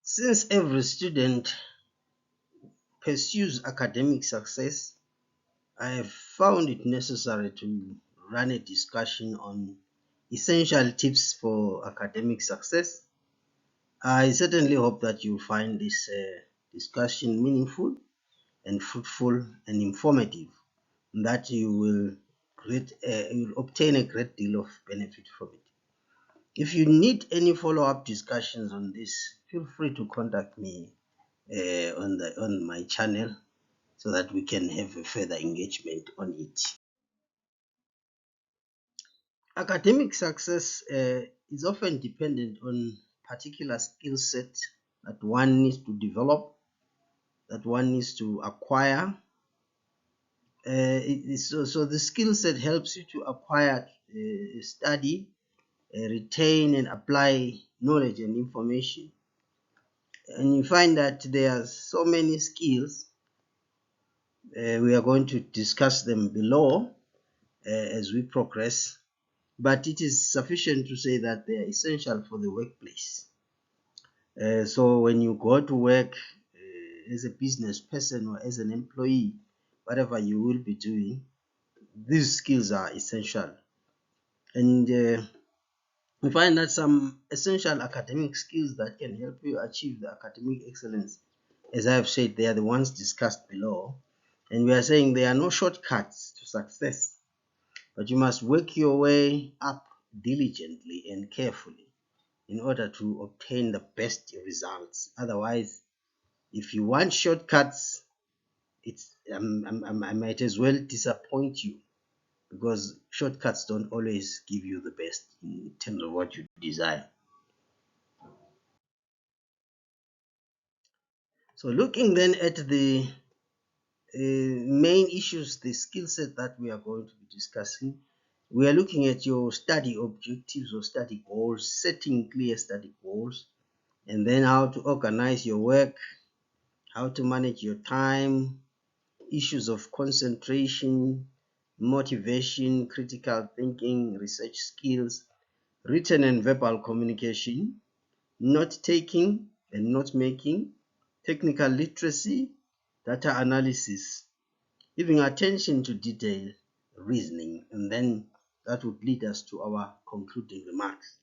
Since every student pursues academic success, I have found it necessary to run a discussion on essential tips for academic success. I certainly hope that you find this discussion meaningful and fruitful and informative, and that you will obtain a great deal of benefit from it. If you need any follow-up discussions on this, feel free to contact me on my channel so that we can have a further engagement on it. Academic success is often dependent on particular skill set that one needs to develop, that one needs to acquire. So the skill set helps you to acquire, study, retain and apply knowledge and information. And you find that there are so many skills. We are going to discuss them below as we progress, but it is sufficient to say that they are essential for the workplace. So when you go to work as a business person or as an employee, whatever you will be doing, these skills are essential. And we find that some essential academic skills that can help you achieve the academic excellence, as I have said, they are the ones discussed below. And we are saying there are no shortcuts to success, but you must work your way up diligently and carefully in order to obtain the best results. Otherwise, if you want shortcuts, I might as well disappoint you, because shortcuts don't always give you the best in terms of what you desire. So looking then at the main issues, the skill set that we are going to be discussing, we are looking at your study objectives or study goals, setting clear study goals, and then how to organize your work, how to manage your time, issues of concentration, motivation, critical thinking, research skills, written and verbal communication, note taking and note making, technical literacy, data analysis, giving attention to detail, reasoning, and then that would lead us to our concluding remarks.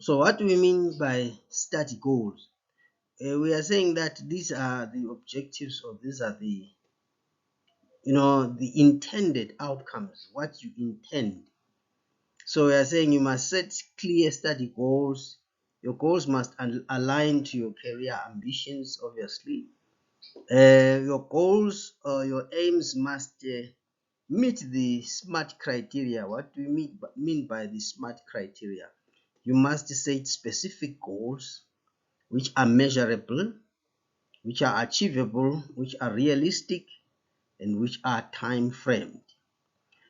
So what do we mean by study goals? We are saying that these are the objectives, or these are the intended outcomes, what you intend. So we are saying you must set clear study goals. Your goals must align to your career ambitions, obviously. Your goals or your aims must meet the SMART criteria. What do you mean by the SMART criteria? You must set specific goals which are measurable, which are achievable, which are realistic, and which are time framed.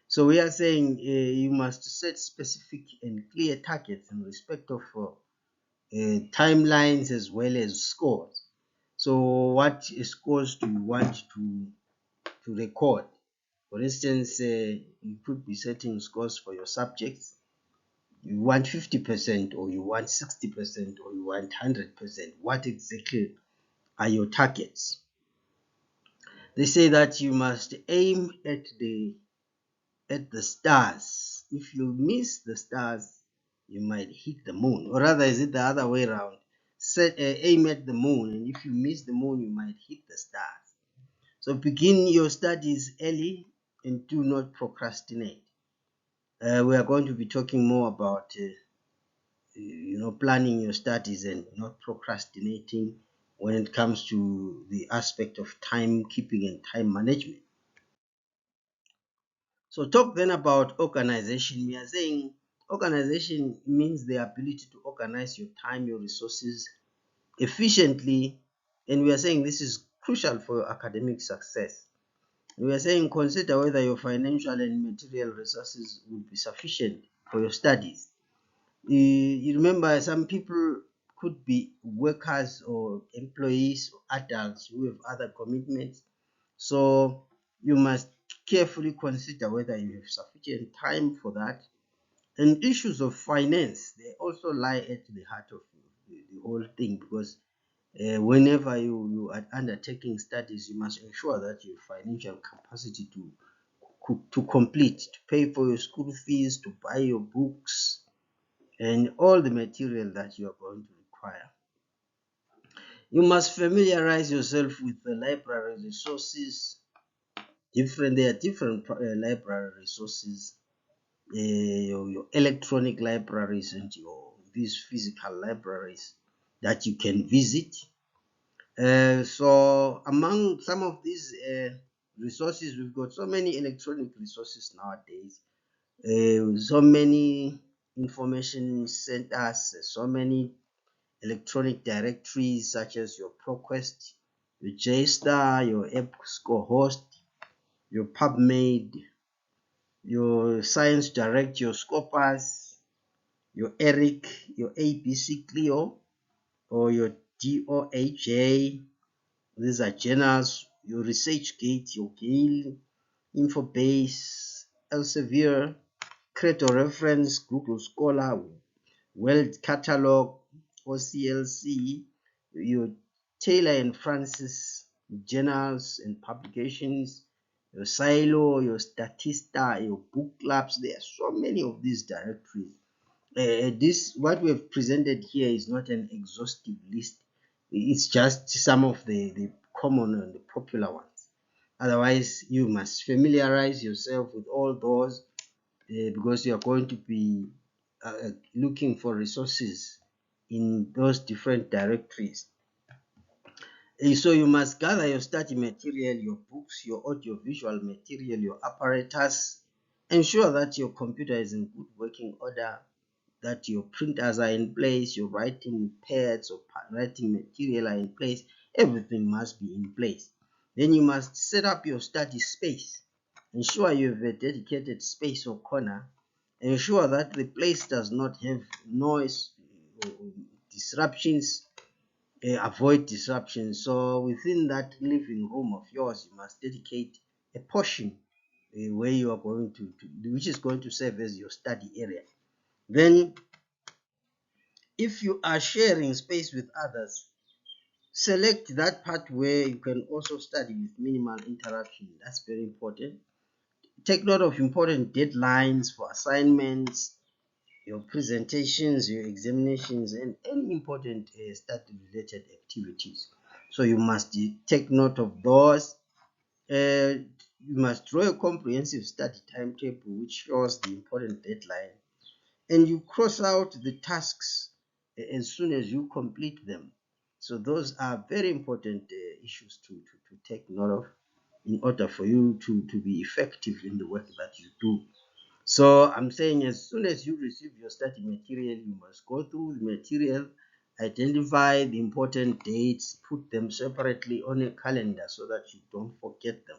So we are saying you must set specific and clear targets in respect of timelines as well as scores. So what scores do you want to record? For instance, you could be setting scores for your subjects. You want 50%, or you want 60%, or you want 100%. What exactly are your targets? They say that you must aim at the stars. If you miss the stars, you might hit the moon. Or rather, is it the other way around? Aim at the moon, and if you miss the moon, you might hit the stars. So begin your studies early and do not procrastinate. We are going to be talking more about planning your studies and not procrastinating when it comes to the aspect of timekeeping and time management. So talk then about organization. We are saying organization means the ability to organize your time, your resources efficiently, and we are saying this is crucial for your academic success. We are saying consider whether your financial and material resources will be sufficient for your studies. You remember, some people could be workers or employees or adults who have other commitments. So you must carefully consider whether you have sufficient time for that. And issues of finance, they also lie at the heart of whole thing, because whenever you are undertaking studies, you must ensure that your financial capacity to complete, to pay for your school fees, to buy your books, and all the material that you are going to require. You must familiarize yourself with the library resources. There are different library resources, your electronic libraries and these physical libraries that you can visit. So among some of these resources, we've got so many electronic resources nowadays, so many information centers, so many electronic directories such as your ProQuest, your JSTOR, your EBSCOhost, your PubMed, your Science Direct, your Scopus, your ERIC, your ABC Clio, or your DOAJ. These are journals, your ResearchGate, your Gale, Infobase, Elsevier, Creator Reference, Google Scholar, World Catalog, OCLC, your Taylor and Francis journals and publications, your Silo, your Statista, your book clubs. There are so many of these directories. This what we have presented here is not an exhaustive list. It's just some of the common and the popular ones. Otherwise, you must familiarize yourself with all those, because you are going to be looking for resources in those different directories. So you must gather your study material, your books, your audiovisual material, your apparatus. Ensure that your computer is in good working order, that your printers are in place, your writing pads or writing material are in place. Everything must be in place. Then you must set up your study space. Ensure you have a dedicated space or corner. Ensure that the place does not have noise or disruptions. Avoid disruptions. So within that living room of yours, you must dedicate a portion where you are going to, which is going to serve as your study area. Then if you are sharing space with others, select that part where you can also study with minimal interruption. That's very important. Take note of important deadlines for assignments, your presentations, your examinations, and any important study-related activities. So you must take note of those. You must draw a comprehensive study timetable which shows the important deadline, and you cross out the tasks as soon as you complete them. So those are very important issues to take note of in order for you to be effective in the work that you do. So I'm saying as soon as you receive your study material, you must go through the material, identify the important dates, put them separately on a calendar so that you don't forget them.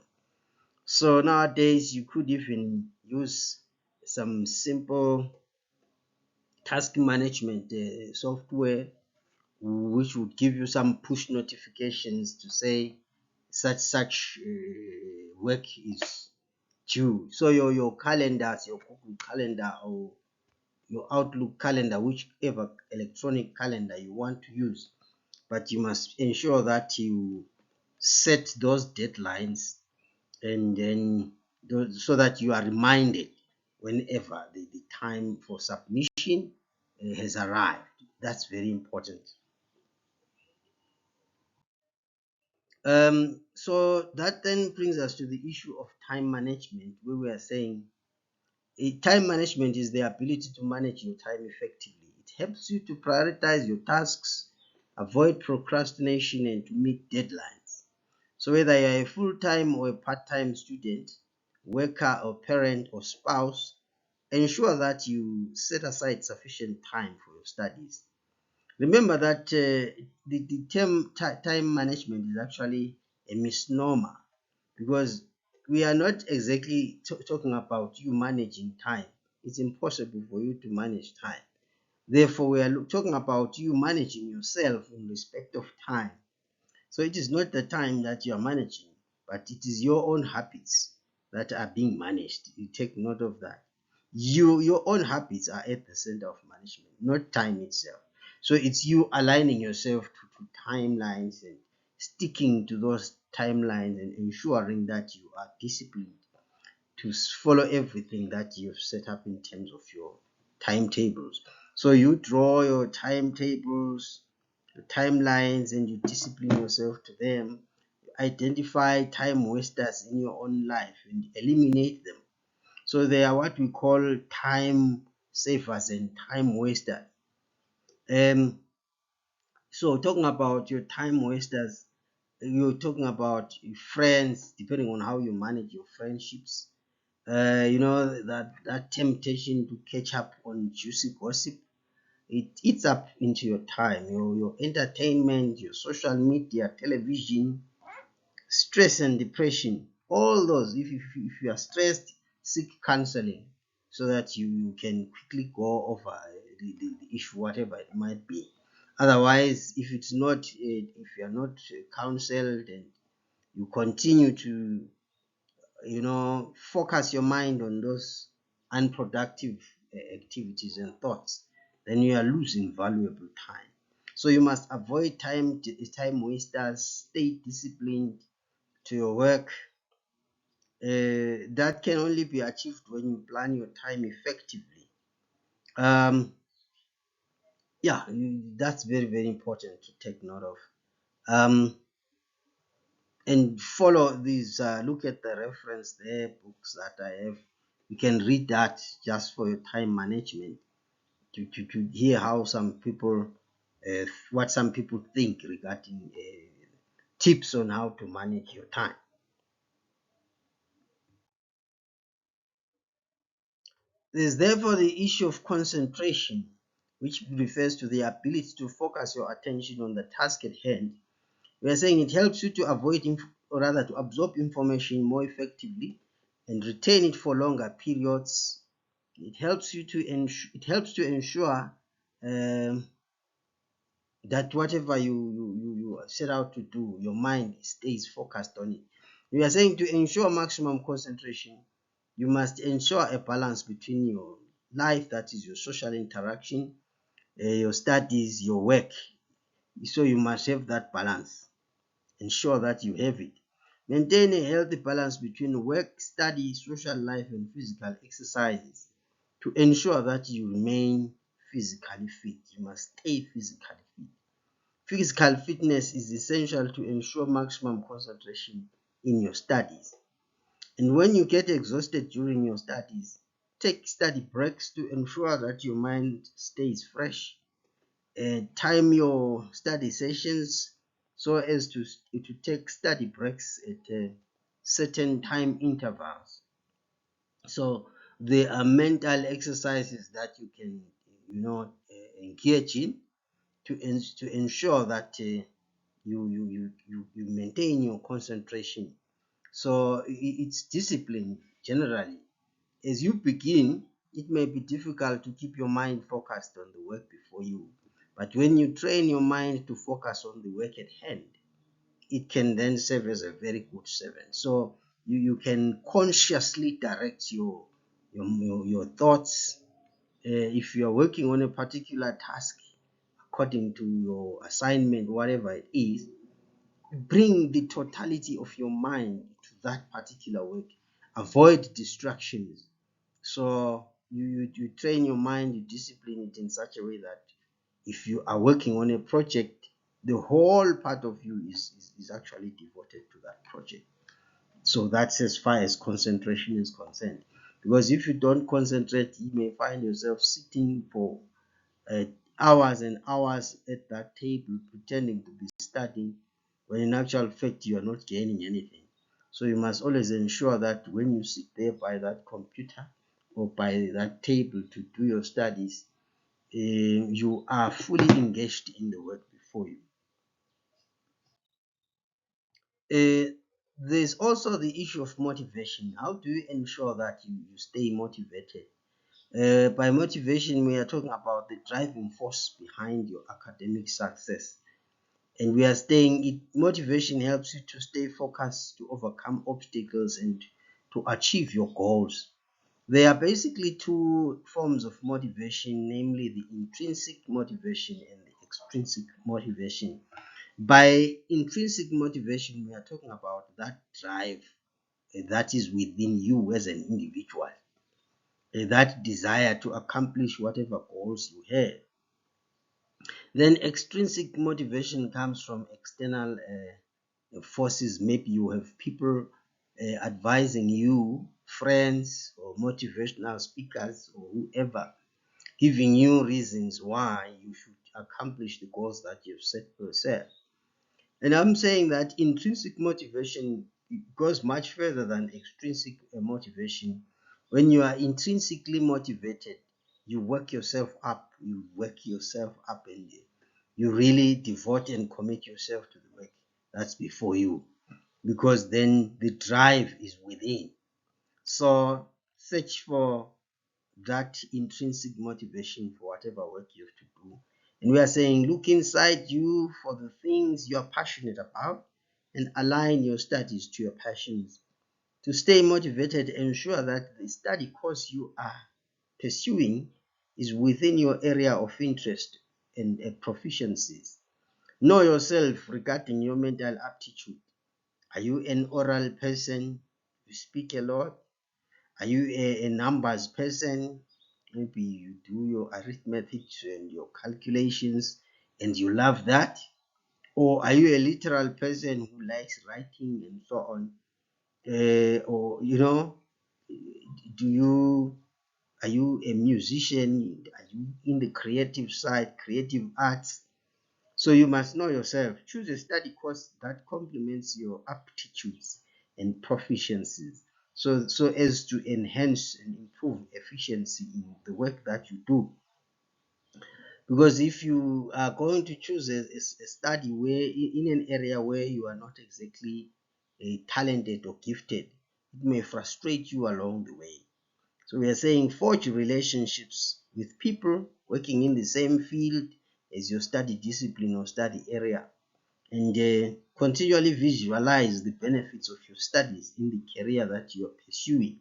So nowadays you could even use some simple task management software which would give you some push notifications to say such work is due. So your calendars, your Google calendar or your Outlook calendar, whichever electronic calendar you want to use, but you must ensure that you set those deadlines, and then so that you are reminded whenever the time for submission has arrived. That's very important. So that then brings us to the issue of time management, where we are saying time management is the ability to manage your time effectively. It helps you to prioritize your tasks, avoid procrastination, and to meet deadlines. So whether you're a full-time or a part-time student, worker or parent or spouse, ensure that you set aside sufficient time for your studies. Remember that the term time management is actually a misnomer, because we are not exactly talking about you managing time. It's impossible for you to manage time. Therefore, we are talking about you managing yourself in respect of time. So it is not the time that you are managing, but it is your own habits that are being managed. You take note of that. Your own habits are at the center of management, not time itself. So it's you aligning yourself to timelines and sticking to those timelines and ensuring that you are disciplined to follow everything that you've set up in terms of your timetables. So you draw your timetables, your timelines, and you discipline yourself to them. Identify time wasters in your own life and eliminate them. So they are what we call time savers and time wasters. So talking about your time wasters, you're talking about friends, depending on how you manage your friendships. That temptation to catch up on juicy gossip, it eats up into your time, your entertainment, your social media, television, stress and depression, all those. If you are stressed, seek counseling so that you can quickly go over the issue, whatever it might be. Otherwise, if you are not counseled and you continue to focus your mind on those unproductive activities and thoughts, then you are losing valuable time. So you must avoid time wasters, stay disciplined to your work. That can only be achieved when you plan your time effectively. Yeah, that's very, very important to take note of. And follow these, look at the reference there, books that I have. You can read that just for your time management to hear how some people, what some people think regarding tips on how to manage your time. There's therefore the issue of concentration, which refers to the ability to focus your attention on the task at hand. We are saying it helps you to avoid, or rather to absorb information more effectively and retain it for longer periods. It helps to ensure that whatever you set out to do, your mind stays focused on it. We are saying to ensure maximum concentration, you must ensure a balance between your life, that is your social interaction, your studies, your work. So you must have that balance. Ensure that you have it. Maintain a healthy balance between work, study, social life, and physical exercises to ensure that you remain physically fit. You must stay physically fit. Physical fitness is essential to ensure maximum concentration in your studies. And when you get exhausted during your studies, take study breaks to ensure that your mind stays fresh. Time your study sessions so as to take study breaks at certain time intervals. So there are mental exercises that you can engage in to ensure that you maintain your concentration. So it's discipline generally. As you begin, it may be difficult to keep your mind focused on the work before you, but when you train your mind to focus on the work at hand, it can then serve as a very good servant. So you can consciously direct your thoughts. If you are working on a particular task according to your assignment, whatever it is, bring the totality of your mind to that particular work. Avoid distractions. So you train your mind, you discipline it in such a way that if you are working on a project, the whole part of you is actually devoted to that project. So that's as far as concentration is concerned. Because if you don't concentrate, you may find yourself sitting for uh, hours and hours at that table pretending to be studying, when in actual fact you are not gaining anything. So you must always ensure that when you sit there by that computer or by that table to do your studies, you are fully engaged in the work before you. There's also the issue of motivation. How do you ensure that you stay motivated? By motivation, we are talking about the driving force behind your academic success. And we are saying motivation helps you to stay focused, to overcome obstacles, and to achieve your goals. There are basically two forms of motivation, namely the intrinsic motivation and the extrinsic motivation. By intrinsic motivation, we are talking about that drive that is within you as an individual, that desire to accomplish whatever goals you have. Then extrinsic motivation comes from external forces. Maybe you have people advising you, friends or motivational speakers or whoever, giving you reasons why you should accomplish the goals that you've set for yourself. And I'm saying that intrinsic motivation goes much further than extrinsic motivation. When you are intrinsically motivated, you work yourself up, and you really devote and commit yourself to the work that's before you, because then the drive is within. So search for that intrinsic motivation for whatever work you have to do. And we are saying, look inside you for the things you are passionate about and align your studies to your passions. To stay motivated, ensure that the study course you are pursuing is within your area of interest and proficiencies. Know yourself regarding your mental aptitude. Are you an oral person? You speak a lot? Are you a numbers person? Maybe you do your arithmetic and your calculations and you love that. Or are you a literal person who likes writing and so on? Or are you a musician? Are you in the creative side, creative arts? So you must know yourself. Choose a study course that complements your aptitudes and proficiencies, so as to enhance and improve efficiency in the work that you do. Because if you are going to choose a study where in an area where you are not exactly talented or gifted, it may frustrate you along the way. So we are saying forge relationships with people working in the same field as your study discipline or study area, and continually visualize the benefits of your studies in the career that you are pursuing,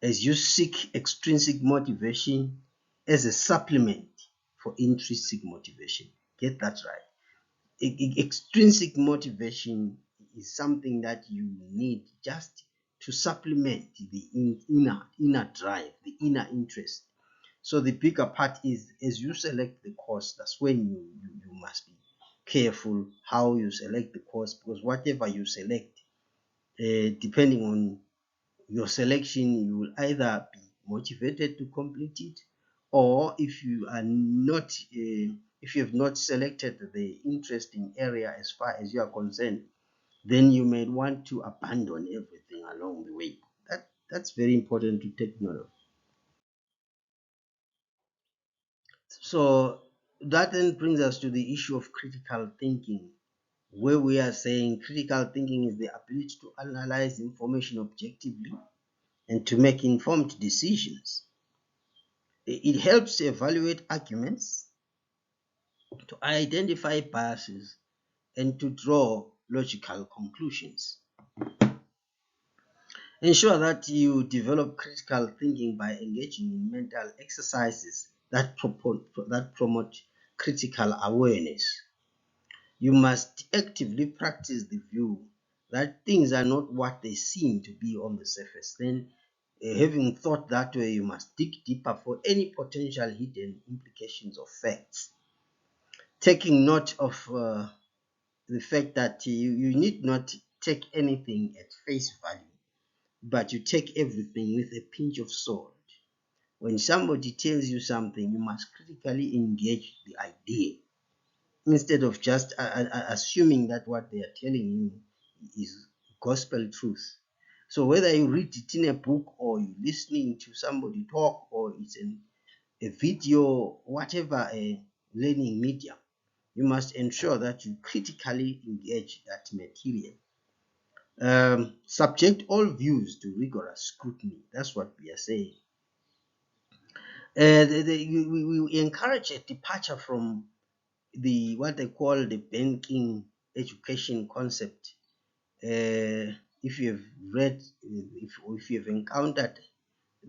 as you seek extrinsic motivation as a supplement for intrinsic motivation. Get that right. Extrinsic motivation is something that you need just to supplement the inner drive, the inner interest. So the bigger part is, as you select the course, that's when you must be careful how you select the course, because whatever you select, depending on your selection, you will either be motivated to complete it, or if you are not, if you have not selected the interesting area as far as you are concerned, then you may want to abandon everything along the way. That's very important to take note of. So that then brings us to the issue of critical thinking, where we are saying critical thinking is the ability to analyze information objectively and to make informed decisions. It helps to evaluate arguments, to identify biases, and to draw logical conclusions. Ensure that you develop critical thinking by engaging in mental exercises that promote critical awareness. You must actively practice the view that things are not what they seem to be on the surface. Then, having thought that way, you must dig deeper for any potential hidden implications of facts. Taking note of the fact that you need not take anything at face value, but you take everything with a pinch of salt. When somebody tells you something, you must critically engage the idea instead of just assuming that what they are telling you is gospel truth. So whether you read it in a book or you're listening to somebody talk or it's a video, whatever a learning medium, you must ensure that you critically engage that material. Subject all views to rigorous scrutiny. That's what we are saying. We encourage a departure from what they call the banking education concept. If you have read, if you have encountered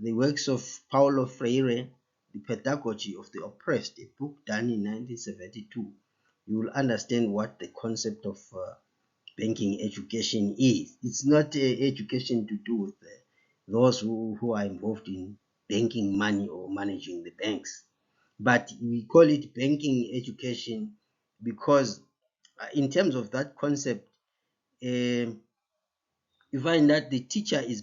the works of Paulo Freire, The Pedagogy of the Oppressed, a book done in 1972, you will understand what the concept of banking education is. It's not education to do with those who are involved in banking money or managing the banks. But we call it banking education because in terms of that concept, you find that the teacher is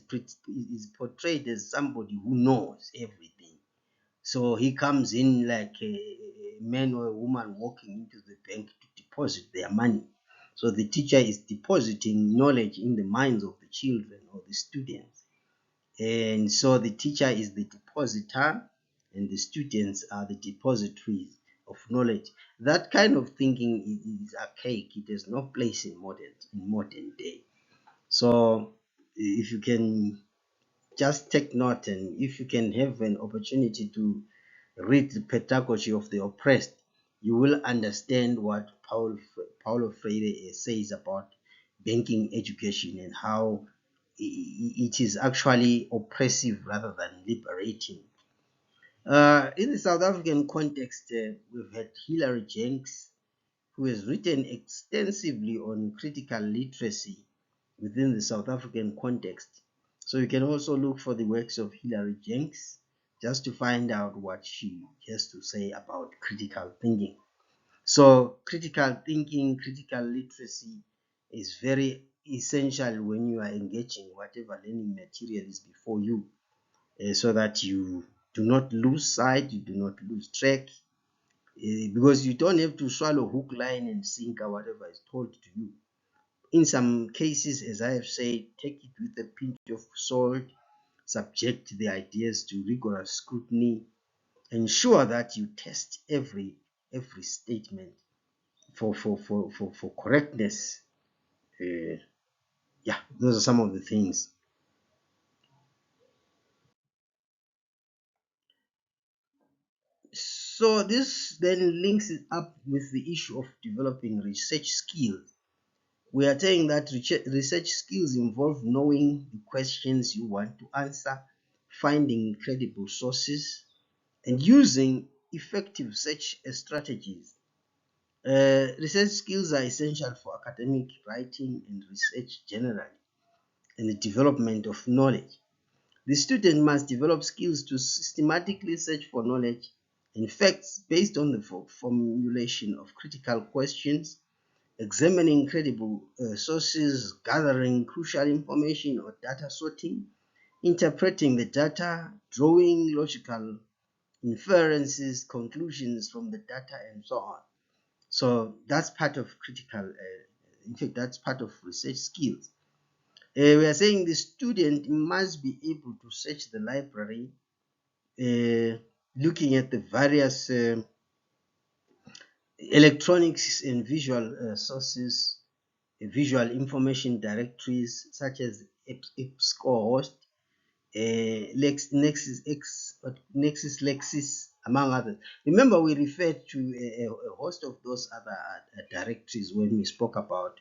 portrayed as somebody who knows everything. So he comes in like a man or a woman walking into the bank to deposit their money. So the teacher is depositing knowledge in the minds of the children or the students. And so the teacher is the depositor and the students are the depositories of knowledge. That kind of thinking is archaic. It has no place in modern day. So if you can just take note, and if you can have an opportunity to read the Pedagogy of the Oppressed, you will understand what Paulo Freire says about banking education and how it is actually oppressive rather than liberating. In the South African context, we've had Hilary Jenks, who has written extensively on critical literacy within the South African context. So you can also look for the works of Hilary Jenks just to find out what she has to say about critical thinking. So critical thinking, critical literacy is very essential when you are engaging whatever learning material is before you, so that you do not lose sight, you do not lose track, because you don't have to swallow hook, line, and sinker whatever is told to you. In some cases, as I have said, take it with a pinch of salt, subject the ideas to rigorous scrutiny, ensure that you test every statement for correctness. Yeah, those are some of the things. So this then links it up with the issue of developing research skills. We are saying that research skills involve knowing the questions you want to answer, finding credible sources, and using effective search strategies. Research skills are essential for academic writing and research generally, and the development of knowledge. The student must develop skills to systematically search for knowledge and facts based on the formulation of critical questions, examining credible sources, gathering crucial information or data sorting, interpreting the data, drawing logical inferences, conclusions from the data, and so on. So that's part of in fact, that's part of research skills. We are saying the student must be able to search the library, looking at the various electronics and visual sources, visual information directories such as EBSCOhost, Nexus Lexis, among others. Remember, we referred to a host of those other directories when we spoke about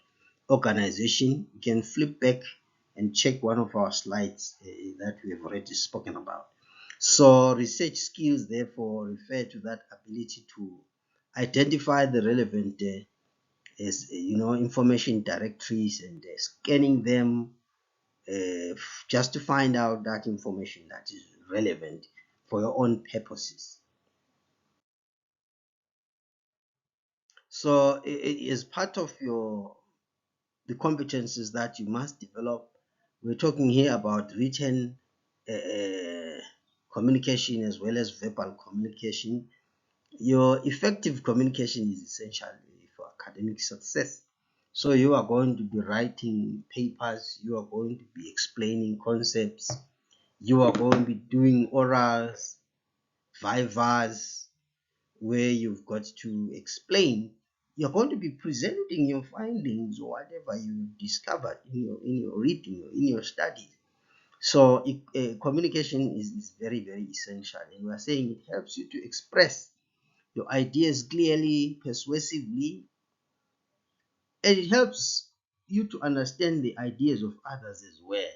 organization. You can flip back and check one of our slides that we have already spoken about. So research skills therefore refer to that ability to identify the relevant information directories and scanning them, just to find out that information that is relevant for your own purposes. So as part of the competencies that you must develop, we're talking here about written communication as well as verbal communication. Your effective communication is essential for academic success. So you are going to be writing papers, you are going to be explaining concepts, you are going to be doing orals, vivas, where you've got to explain. You're going to be presenting your findings or whatever you discovered in your reading or in your studies. So communication is very, very essential. And we're saying it helps you to express your ideas clearly, persuasively, and it helps you to understand the ideas of others as well.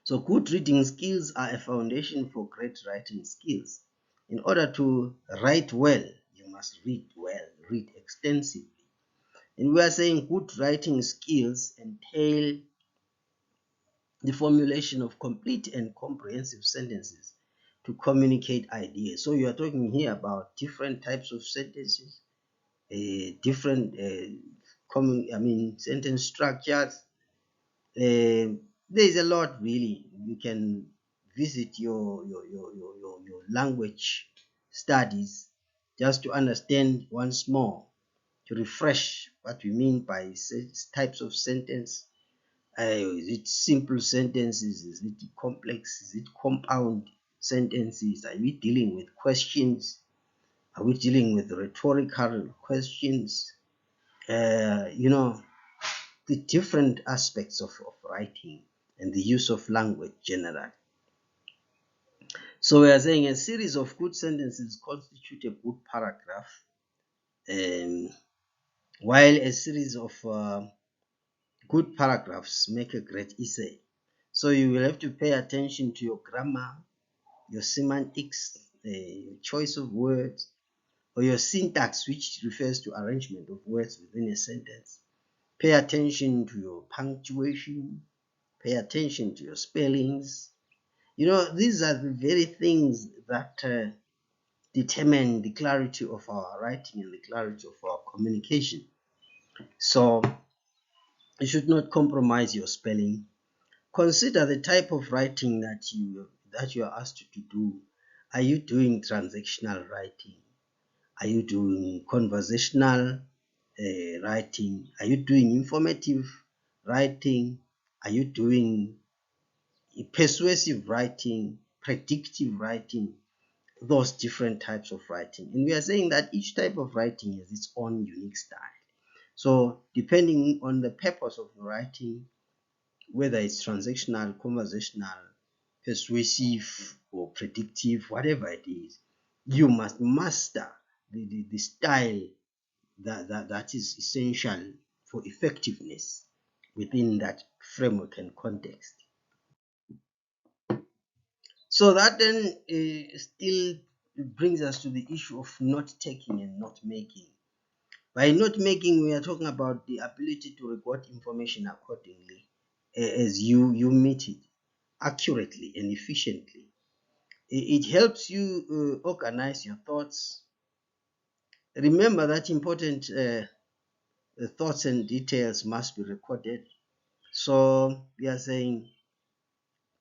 So good reading skills are a foundation for great writing skills. In order to write well, you must read well, read extensively. And we are saying good writing skills entail the formulation of complete and comprehensive sentences to communicate ideas. So you are talking here about different types of sentences, different sentence structures. There is a lot really. You can visit your language studies just to understand once more, to refresh what we mean by types of sentence. Is it simple sentences? Is it complex? Is it compound sentences? Are we dealing with questions? Are we dealing with rhetorical questions? The different aspects of writing and the use of language generally. So we are saying a series of good sentences constitute a good paragraph, while a series of good paragraphs make a great essay. So you will have to pay attention to your grammar, your semantics, your choice of words, or your syntax, which refers to arrangement of words within a sentence. Pay attention to your punctuation, pay attention to your spellings. These are the very things that determine the clarity of our writing and the clarity of our communication. So you should not compromise your spelling. Consider the type of writing that you are asked to do. Are you doing transactional writing? Are you doing conversational writing? Are you doing informative writing? Are you doing persuasive writing, predictive writing? Those different types of writing. And we are saying that each type of writing has its own unique style. So depending on the purpose of the writing, whether it's transactional, conversational, persuasive, or predictive, whatever it is, you must master the style that is essential for effectiveness within that framework and context. So that then still brings us to the issue of note taking and note making. By note making, we are talking about the ability to record information accordingly as you meet it accurately and efficiently. It helps you organize your thoughts. Remember that important thoughts and details must be recorded. So we are saying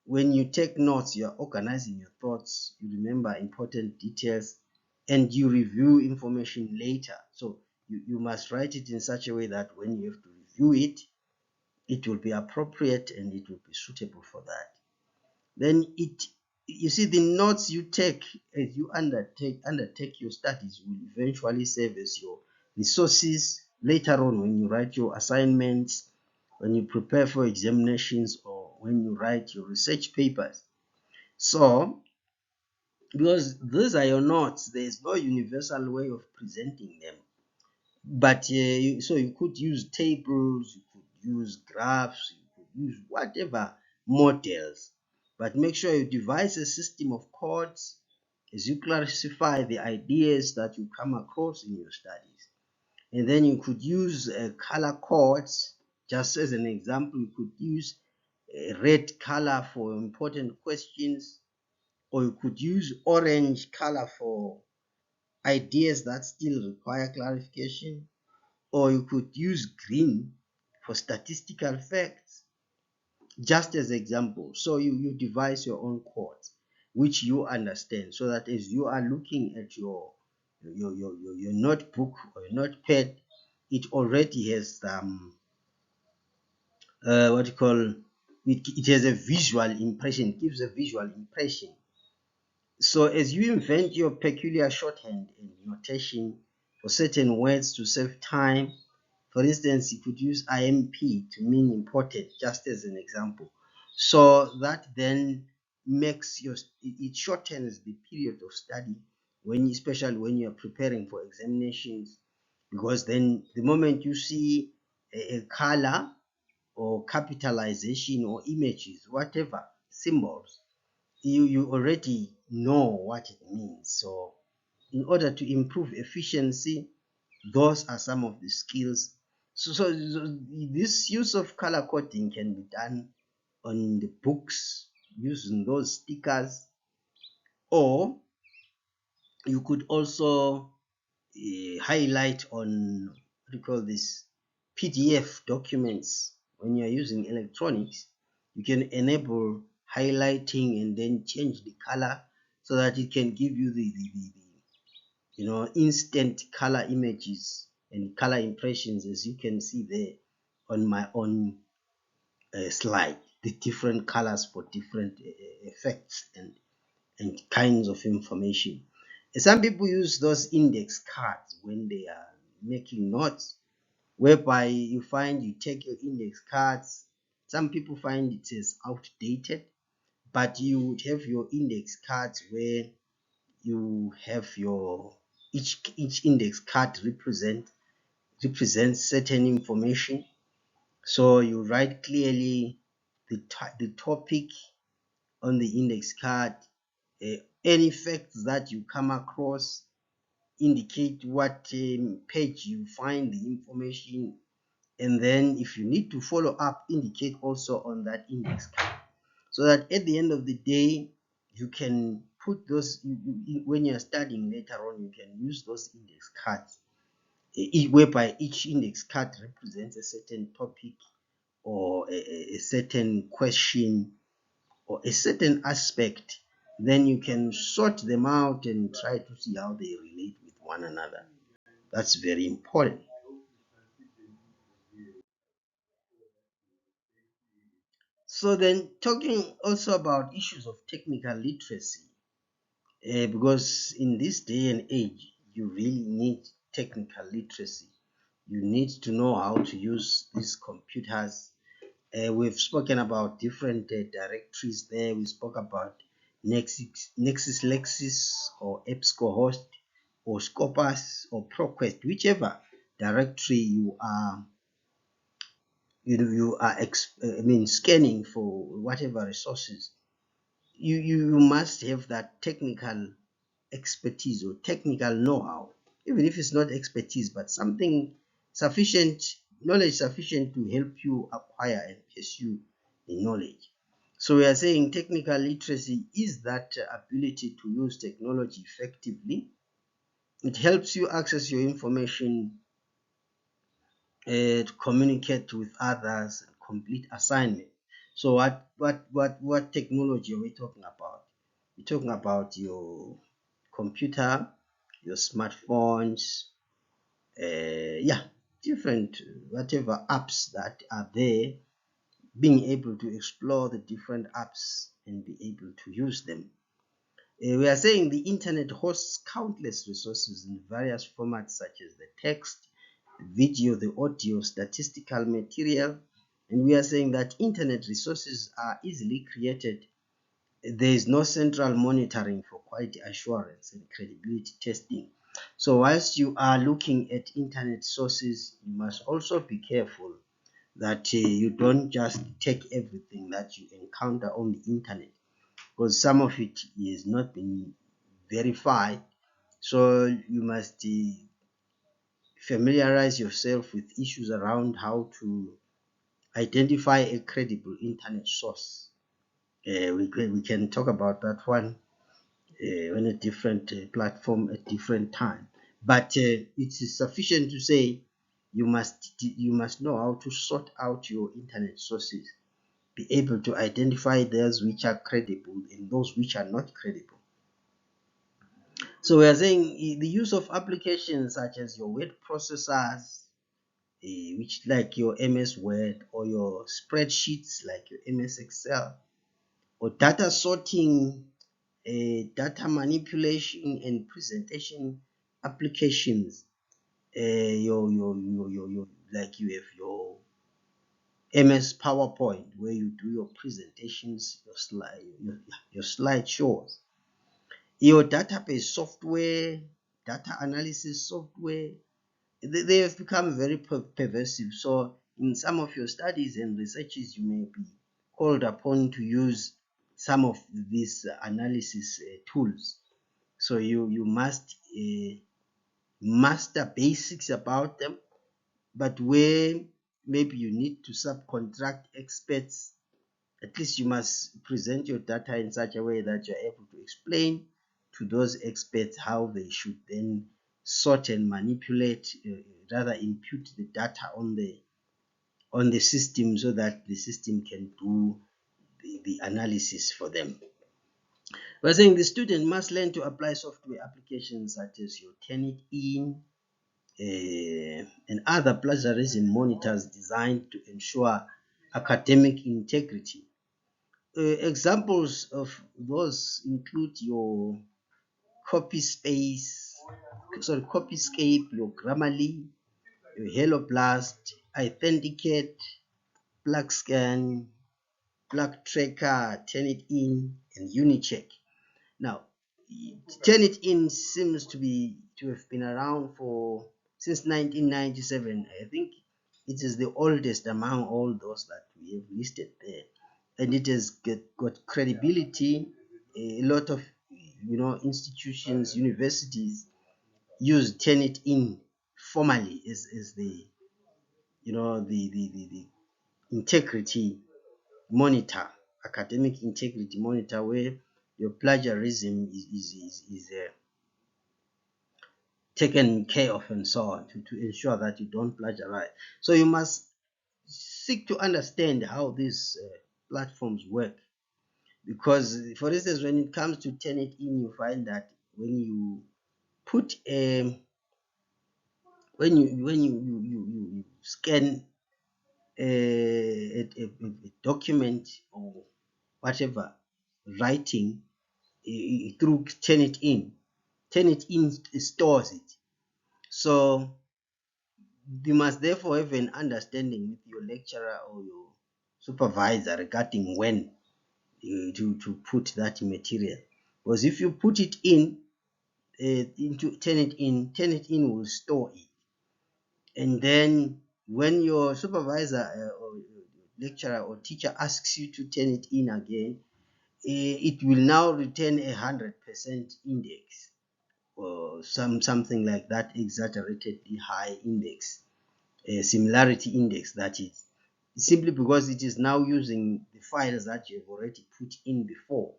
when you take notes, you are organizing your thoughts, you remember important details, and you review information later. So you must write it in such a way that when you have to review it, it will be appropriate and it will be suitable for that. Then you see, the notes you take as you undertake your studies will eventually serve as your resources later on when you write your assignments, when you prepare for examinations, or when you write your research papers. So because these are your notes, there is no universal way of presenting them, but so you could use tables, you could use graphs, you could use whatever models, but make sure you devise a system of codes as you classify the ideas that you come across in your studies. And then you could use color codes. Just as an example, you could use a red color for important questions, or you could use orange color for ideas that still require clarification, or you could use green for statistical facts, just as example. So you devise your own codes which you understand, so that as you are looking at your notebook or your notepad, it already has what you call it has a visual impression, it gives a visual impression. So as you invent your peculiar shorthand and notation for certain words to save time, for instance, you could use IMP to mean important, just as an example. So that then makes it shortens the period of study, especially when you're preparing for examinations, because then the moment you see a color or capitalization or images, whatever, symbols, you already know what it means. So in order to improve efficiency, those are some of the skills. So this use of color coding can be done on the books using those stickers, or you could also highlight on, what do you call this, PDF documents. When you're using electronics, you can enable highlighting and then change the color so that it can give you the instant color images and color impressions, as you can see there on my own slide, the different colors for different effects and kinds of information. Some people use those index cards when they are making notes, whereby you find you take your index cards. Some people find it as outdated, but you would have your index cards where you have your each index card represents certain information. So you write clearly the topic on the index card, any facts that you come across, indicate what page you find the information, and then if you need to follow up, indicate also on that index card, so that at the end of the day you can put those, when you're studying later on, you can use those index cards, whereby each index card represents a certain topic or a certain question or a certain aspect. Then you can sort them out and try to see how they relate with one another. That's very important. So then, talking also about issues of technical literacy, because in this day and age, you really need technical literacy. You need to know how to use these computers. We've spoken about different directories there. We spoke about Nexus Lexis or EBSCOhost or Scopus or ProQuest, whichever directory you are scanning for whatever resources. You must have that technical expertise or technical know-how, even if it's not expertise, but something sufficient, knowledge sufficient to help you acquire and pursue the knowledge. So we are saying technical literacy is that ability to use technology effectively. It helps you access your information, to communicate with others, and complete assignment. So what technology are we talking about? We're talking about your computer, your smartphones, yeah, different whatever apps that are there, being able to explore the different apps and be able to use them. We are saying the internet hosts countless resources in various formats such as the text, video, the audio, statistical material, and we are saying that internet resources are easily created. There is no central monitoring for quality assurance and credibility testing. So whilst you are looking at internet sources, you must also be careful that you don't just take everything that you encounter on the internet, because some of it is not being verified. So you must familiarize yourself with issues around how to identify a credible internet source. We can talk about that one on a different platform at different time. But it's sufficient to say you must know how to sort out your internet sources, be able to identify those which are credible and those which are not credible. So we are saying the use of applications such as your word processors, which like your MS Word, or your spreadsheets like your MS Excel, or data sorting, data manipulation and presentation applications, your like you have your MS PowerPoint where you do your presentations, your slide shows, your database software, data analysis software. They have become very pervasive. So in some of your studies and researches, you may be called upon to use some of these analysis tools. So you must master basics about them, but where maybe you need to subcontract experts, at least you must present your data in such a way that you're able to explain to those experts how they should then sort and manipulate, rather impute the data on the system so that the system can do the analysis for them. We're saying the student must learn to apply software applications such as your Turnitin and other plagiarism monitors designed to ensure academic integrity. Examples of those include your Copyscape, your Grammarly, your HelloBlast, Authenticate, PlugScan, PlugTracker, Turnitin, and Unicheck. Now, Turnitin seems to have been around since 1997. I think it is the oldest among all those that we have listed there, and it has got credibility. A lot of institutions, universities use Turnitin formally as the the integrity monitor, academic integrity monitor, where your plagiarism is taken care of and so on to ensure that you don't plagiarize. So you must seek to understand how these platforms work, because for instance, when it comes to Turnitin, you find that when you put when you scan a document or whatever writing through Turnitin stores it. So you must therefore have an understanding with your lecturer or your supervisor regarding when to put that material. Because if you put it into Turnitin will store it, and then when your supervisor or lecturer or teacher asks you to turn it in again, it will now return 100% index or something like that, exaggeratedly high index, similarity index, that is, simply because it is now using the files that you have already put in before.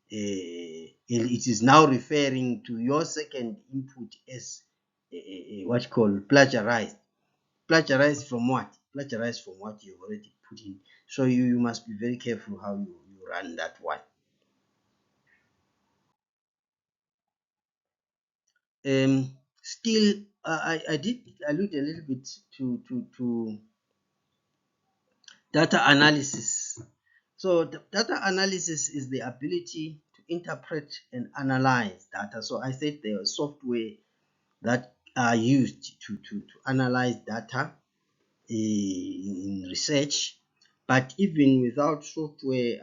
It is now referring to your second input as what you call plagiarized. Plagiarized from what? Plagiarized from what you've already put in. So you must be very careful how you run that one. Still, I did allude a little bit to data analysis. So data analysis is the ability to interpret and analyze data. So I said there are software that are used to analyze data in research, but even without software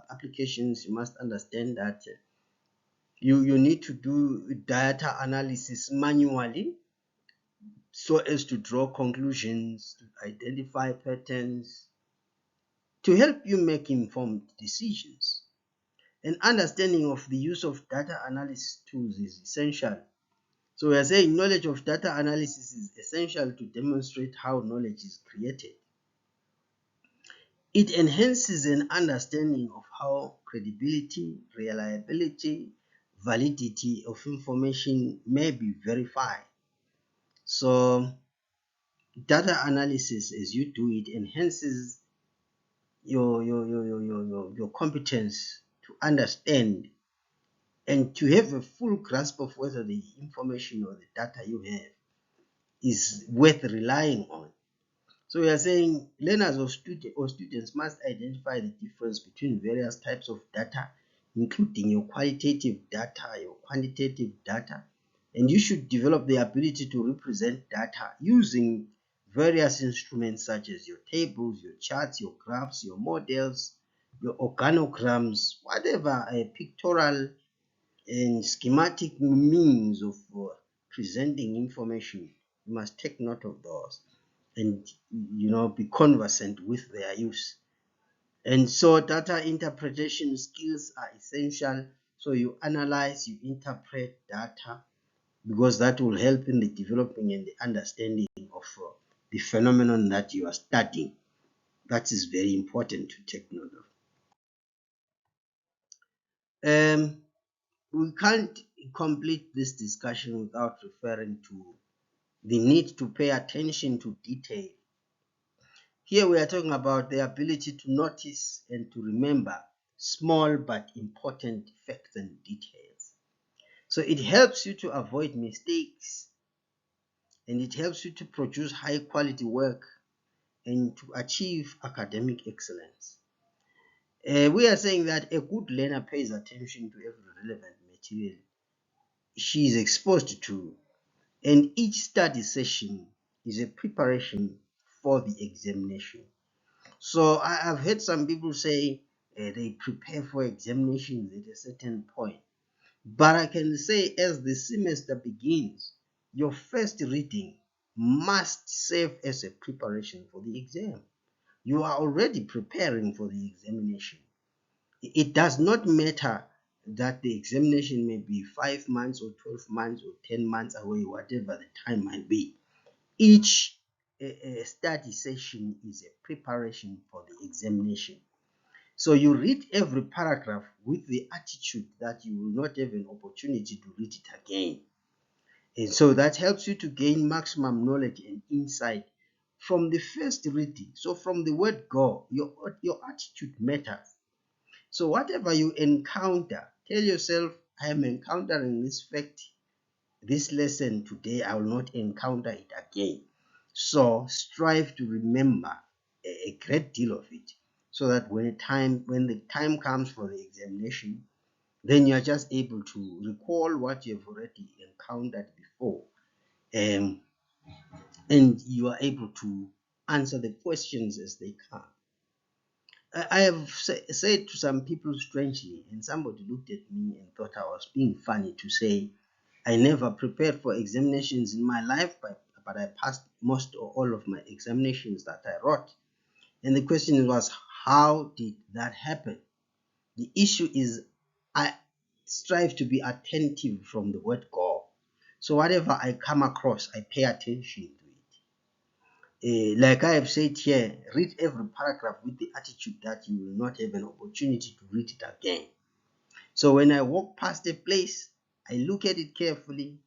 applications, you must understand that you need to do data analysis manually so as to draw conclusions, to identify patterns, to help you make informed decisions. An understanding of the use of data analysis tools is essential. So we are saying knowledge of data analysis is essential to demonstrate how knowledge is created. It enhances an understanding of how credibility, reliability, validity of information may be verified. So data analysis, as you do it, enhances your competence to understand and to have a full grasp of whether the information or the data you have is worth relying on. So we are saying learners or students must identify the difference between various types of data, including your qualitative data, your quantitative data, and you should develop the ability to represent data using various instruments such as your tables, your charts, your graphs, your models, your organograms, whatever a pictorial and schematic means of presenting information. You must take note of those and be conversant with their use. And so data interpretation skills are essential. So you analyze, you interpret data, because that will help in the developing and the understanding of the phenomenon that you are studying. That is very important to take note of. We can't complete this discussion without referring to the need to pay attention to detail. Here we are talking about the ability to notice and to remember small but important facts and details. So it helps you to avoid mistakes, and it helps you to produce high quality work and to achieve academic excellence. We are saying that a good learner pays attention to every relevant material she is exposed to, and each study session is a preparation for the examination. So I've heard some people say they prepare for examinations at a certain point. But I can say as the semester begins, your first reading must serve as a preparation for the exam. You are already preparing for the examination. It does not matter that the examination may be 5 months or 12 months or 10 months away, whatever the time might be. Each study session is a preparation for the examination. So you read every paragraph with the attitude that you will not have an opportunity to read it again. And so that helps you to gain maximum knowledge and insight from the first reading. So from the word go, your attitude matters. So whatever you encounter, tell yourself, I am encountering this fact, this lesson today, I will not encounter it again. So strive to remember a great deal of it, so that when the time comes for the examination, then you are just able to recall what you have already encountered before, and you are able to answer the questions as they come. I have said to some people strangely, and somebody looked at me and thought I was being funny to say, I never prepared for examinations in my life, but I passed most or all of my examinations that I wrote. And the question was, how did that happen? The issue is, I strive to be attentive from the word go. So whatever I come across, I pay attention to it. Like I have said here, read every paragraph with the attitude that you will not have an opportunity to read it again. So when I walk past a place, I look at it carefully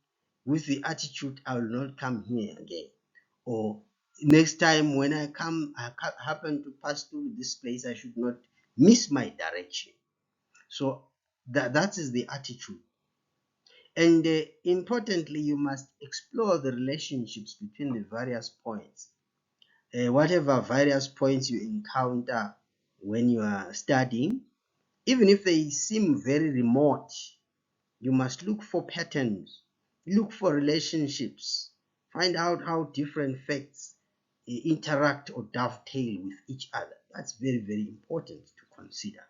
with the attitude, I will not come here again. Or next time when I happen to pass through this place, I should not miss my direction. So that is the attitude. And importantly, you must explore the relationships between the various points. Whatever various points you encounter when you are studying, even if they seem very remote, you must look for patterns, look for relationships, find out how different facts interact or dovetail with each other. That's very, very important to consider.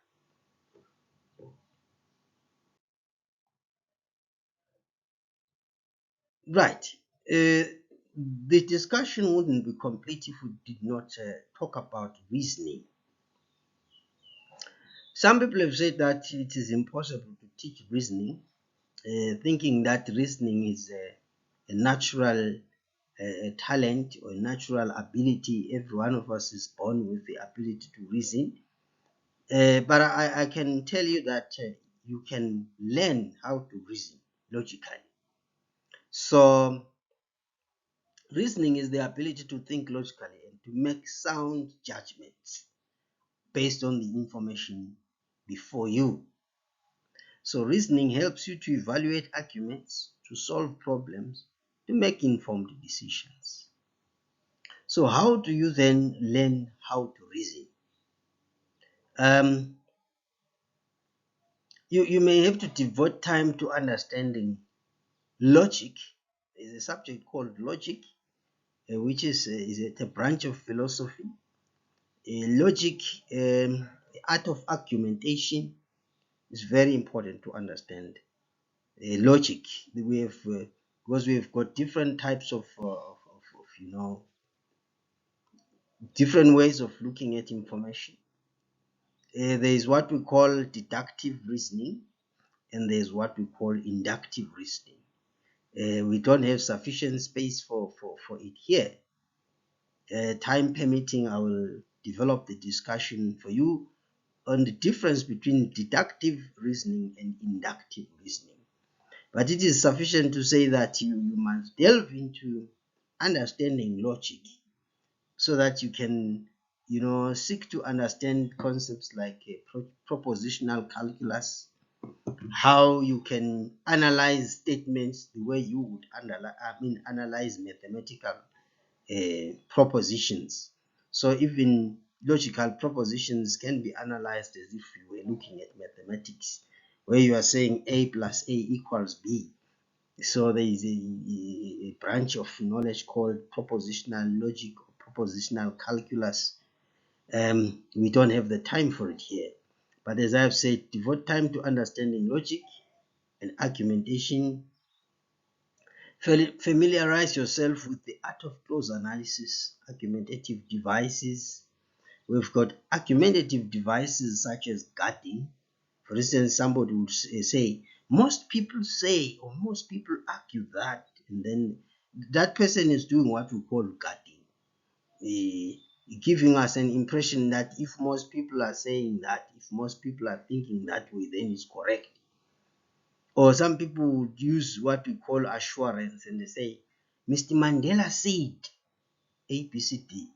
Right. The discussion wouldn't be complete if we did not talk about reasoning. Some people have said that it is impossible to teach reasoning, thinking that reasoning is a natural talent or natural ability. Every one of us is born with the ability to reason. But I can tell you that you can learn how to reason logically. So reasoning is the ability to think logically and to make sound judgments based on the information before you. So reasoning helps you to evaluate arguments, to solve problems, to make informed decisions. So how do you then learn how to reason? You may have to devote time to understanding logic. There's a subject called logic, which is a branch of philosophy. Logic, the art of argumentation, is very important to understand. Logic, we have because we have got different types of different ways of looking at information. There is what we call deductive reasoning, and there's what we call inductive reasoning. We don't have sufficient space for it here. Time permitting, I will develop the discussion for you on the difference between deductive reasoning and inductive reasoning. But it is sufficient to say that you must delve into understanding logic so that you can, seek to understand concepts like propositional calculus, how you can analyze statements the way you would analyze mathematical propositions. So even logical propositions can be analyzed as if you were looking at mathematics, where you are saying A plus A equals B. So there is a branch of knowledge called propositional logic or propositional calculus. We don't have the time for it here. But as I've said, devote time to understanding logic and argumentation. Familiarize yourself with the art of close analysis, argumentative devices. We've got argumentative devices such as guarding. For instance, somebody would say, most people say, or most people argue that, and then that person is doing what we call guarding, giving us an impression that if most people are saying that, if most people are thinking that way, then it's correct. Or some people would use what we call assurance, and they say, Mr. Mandela said ABCD,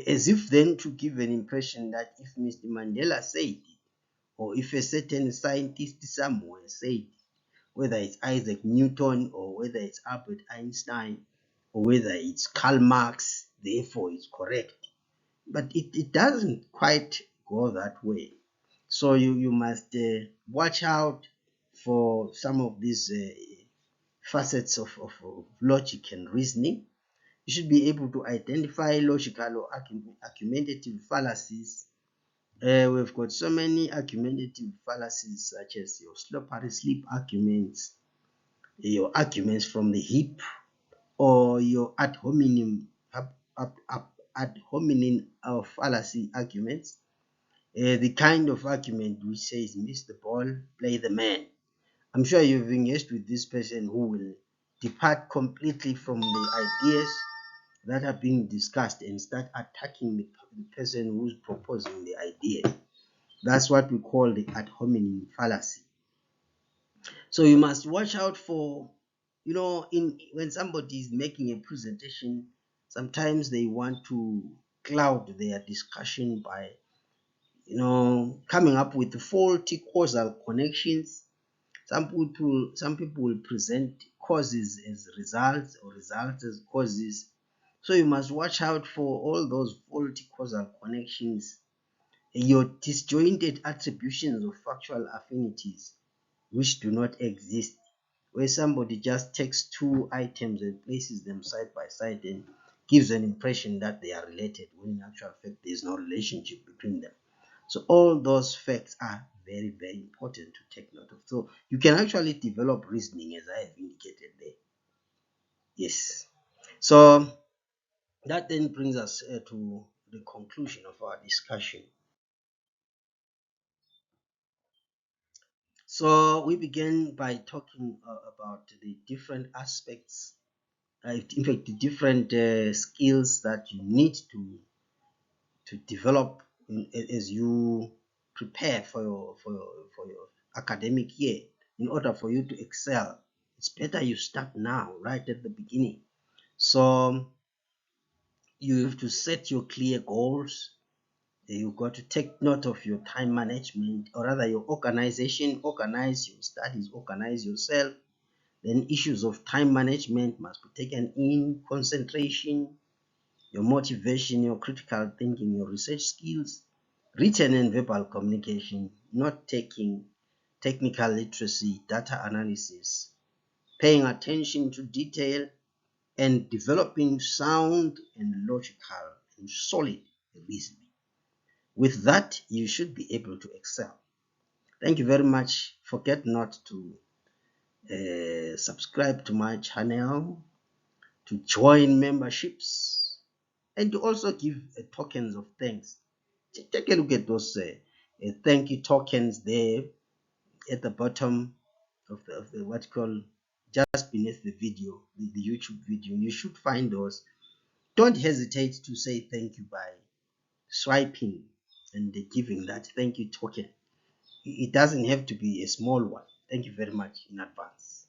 as if then to give an impression that if Mr. Mandela said it, or if a certain scientist somewhere said, whether it's Isaac Newton or whether it's Albert Einstein or whether it's Karl Marx, therefore it's correct. But it doesn't quite go that way. So you must watch out for some of these facets of logic and reasoning. You should be able to identify logical or argumentative fallacies. We've got so many argumentative fallacies, such as your slippery slip arguments, your arguments from the hip, or your ad hominem fallacy arguments. The kind of argument which says, miss the ball, play the man. I'm sure you've engaged with this person who will depart completely from the ideas that are being discussed and start attacking the person who's proposing the idea. That's what we call the ad hominem fallacy. So you must watch out for, when somebody is making a presentation, sometimes they want to cloud their discussion by, coming up with faulty causal connections. Some people will present causes as results or results as causes. So you must watch out for all those faulty causal connections, your disjointed attributions of factual affinities which do not exist, where somebody just takes two items and places them side by side and gives an impression that they are related, when in actual fact there is no relationship between them. So all those facts are very, very important to take note of. So you can actually develop reasoning, as I have indicated there. Yes. So that then brings us to the conclusion of our discussion. So we began by talking about the different aspects, in fact, the different skills that you need to develop as you prepare for your academic year. In order for you to excel, it's better you start now, right at the beginning. So you have to set your clear goals. You've got to take note of your time management, or rather your organization. Organize your studies, organize yourself. Then issues of time management must be taken in, concentration, your motivation, your critical thinking, your research skills, written and verbal communication, note taking, technical literacy, data analysis, paying attention to detail, and developing sound and logical and solid reasoning. With that, you should be able to excel. Thank you very much. Forget not to subscribe to my channel, to join memberships, and to also give tokens of thanks. Take a look at those thank you tokens there at the bottom of the what you call, just beneath the video, the YouTube video. You should find those. Don't hesitate to say thank you by swiping and giving that thank you token. It doesn't have to be a small one. Thank you very much in advance.